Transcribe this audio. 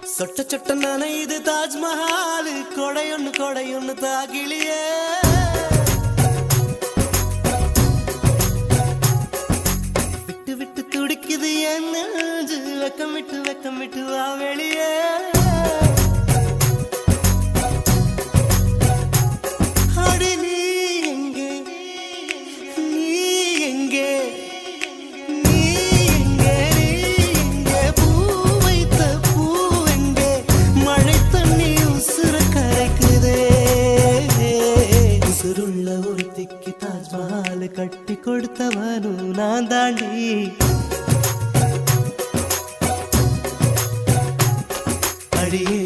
சொட்ட சொட்ட நனையுது தாஜ்மஹால் கொடையொன்னு தாகிலியே விட்டு விட்டு துடிக்குது என் நெஞ்சு வெக்கம் விட்டு வா வெளியே அடி நீ எங்கே நீ எங்கே தாஜ்மஹால் கட்டி கொடுத்தவனும் நான் தாண்டி அடியே